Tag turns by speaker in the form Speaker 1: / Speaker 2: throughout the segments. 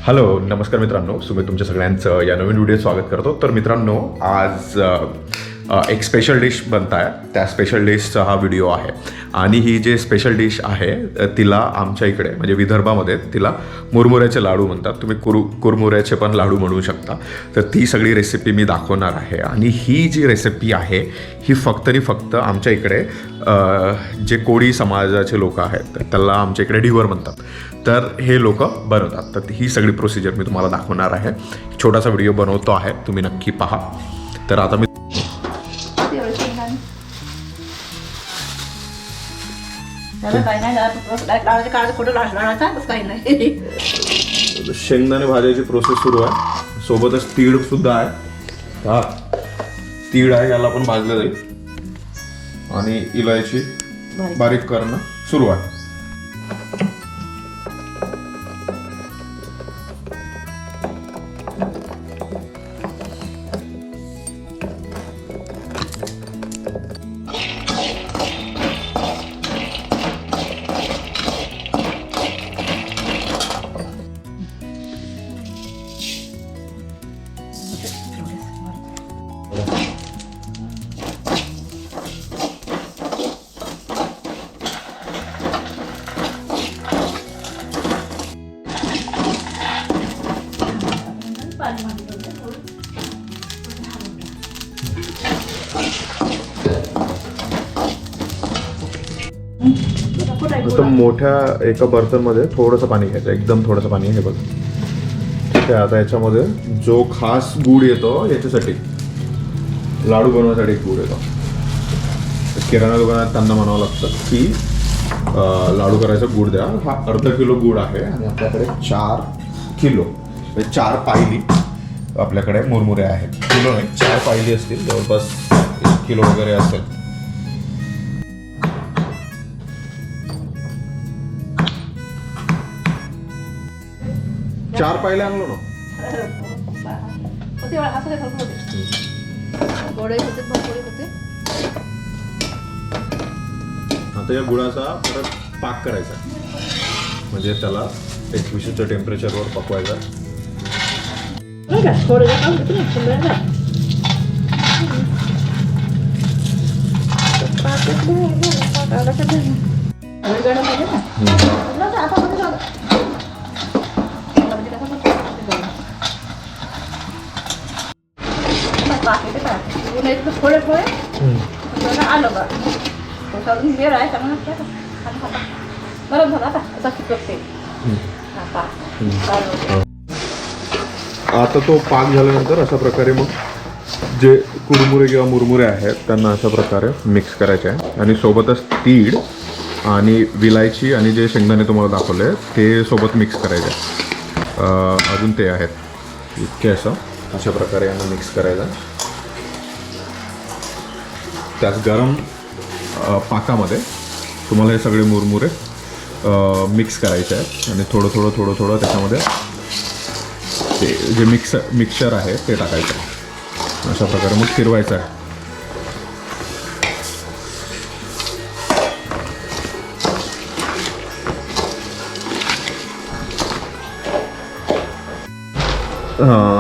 Speaker 1: Hello नमस्कार मित्रांनो, सुमित तुमच्या सगळ्यांचं या नवीन व्हिडिओत स्वागत करतो. तर मित्रांनो, आज एक स्पेशल डिश बनत आहे. त्या स्पेशल डिशचा हा व्हिडिओ आहे. आणि ही जे स्पेशल डिश आहे तिला आमच्या इकडे म्हणजे विदर्भामध्ये तिला मुरमुऱ्याचे लाडू म्हणतात. तुम्ही कुरमुऱ्याचे पण लाडू म्हणू शकता. तर ती सगळी रेसिपी मी दाखवणार आहे. आणि ही जी रेसिपी आहे ही फक्त आणि फक्त आमच्या इकडे जे कोळी समाजाचे लोक आहेत त्याला आमच्या इकडे ढिवर म्हणतात. तर हे लोक बनवतात. तर ही सगळी प्रोसिजर मी तुम्हाला दाखवणार आहे. छोटासा व्हिडिओ बनवतो आहे, तुम्ही नक्की पहा. तर आता मी शेंगदाणे भाजायची प्रोसेस सुरू आहे. सोबतच तीळ सुद्धा आहे. हा तीळ आहे, याला पण भाजलं जाईल. आणि इलायची बारीक करणं सुरू आहे. तर मोठ्या एका बर्तनमध्ये थोडंसं पाणी घ्यायचं, एकदम थोडंसं पाणी. हे बघ, ठीक आहे. आता याच्यामध्ये जो खास गूळ येतो, याच्यासाठी लाडू बनवण्यासाठी गूळ येतो. किराणा दुकानात त्यांना म्हणावं लागतं की लाडू करायचा गूळ द्या. हा अर्धा किलो गूळ आहे. आणि आपल्याकडे 4 किलो म्हणजे 4 पायली आपल्याकडे मुरमुरे आहेत. किलो नाही, 4 पायली असतील, जवळपास 1 किलो वगैरे असेल. चार पायले आणलो ना. आता या गुळाचा परत पाक करायचा, म्हणजे त्याला एक विशिष्ट टेम्परेचरवर पकवायचा.
Speaker 2: थोडे थोडे आलं बरं वेळ आहे चांगला बरं झालं. आता करते.
Speaker 1: आता तो पाक झाल्यानंतर अशा प्रकारे मग जे कुरमुरे किंवा मुरमुरे आहेत त्यांना अशा प्रकारे मिक्स करायचे आहे. आणि सोबतच तीळ आणि विलायची आणि जे शेंगदाणे तुम्हाला दाखवले ते सोबत मिक्स करायचे. अजून ते आहेत इतके. अशा प्रकारे यांना मिक्स करायचं. त्याच गरम पाकामध्ये तुम्हाला हे सगळे मुरमुरे मिक्स करायचे आहेत. आणि थोडं थोडं थोडं थोडं त्याच्यामध्ये ते जे मिक्सचर आहे ते टाकायचं आहे. अशा प्रकारे मग फिरवायचं आहे.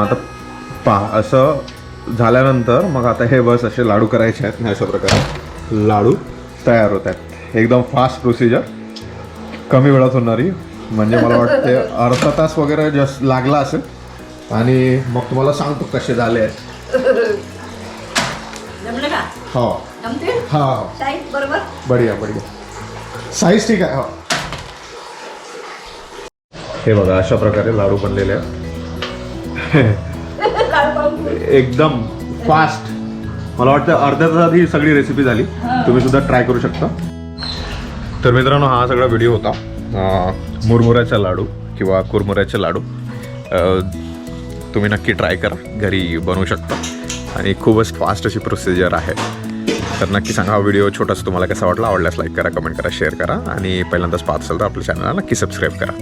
Speaker 1: आता पहा, असं झाल्यानंतर मग आता हे बस असे लाडू करायचे आहेत. अशा प्रकारे लाडू तयार होत आहेत. एकदम फास्ट प्रोसिजर, कमी वेळात होणारी. म्हणजे मला वाटते अर्धा तास वगैरे जस्ट लागला असेल. आणि मग तुम्हाला सांगतो कसे झाले आहेत. हो हो, बढिया बढिया. साईज ठीक आहे. हो, हे बघा अशा प्रकारे लाडू बनलेले आहेत. एकदम फास्ट. मला वाटतं अर्ध्या तासात ही सगळी रेसिपी झाली. तुम्ही सुद्धा ट्राय करू शकता. तर मित्रांनो, हा सगळा व्हिडिओ होता मुरमुऱ्याचा लाडू किंवा कुरमुऱ्याचे लाडू. तुम्ही नक्की ट्राय करा, घरी बनवू शकता. आणि खूपच फास्ट अशी प्रोसिजर आहे. तर नक्की सांगा हा व्हिडिओ छोटासा तुम्हाला कसा वाटला. आवडल्यास लाईक करा, कमेंट करा, शेअर करा. आणि पहिल्यांदाच पाहत असेल तर आपल्या चॅनलला नक्की सबस्क्राईब करा.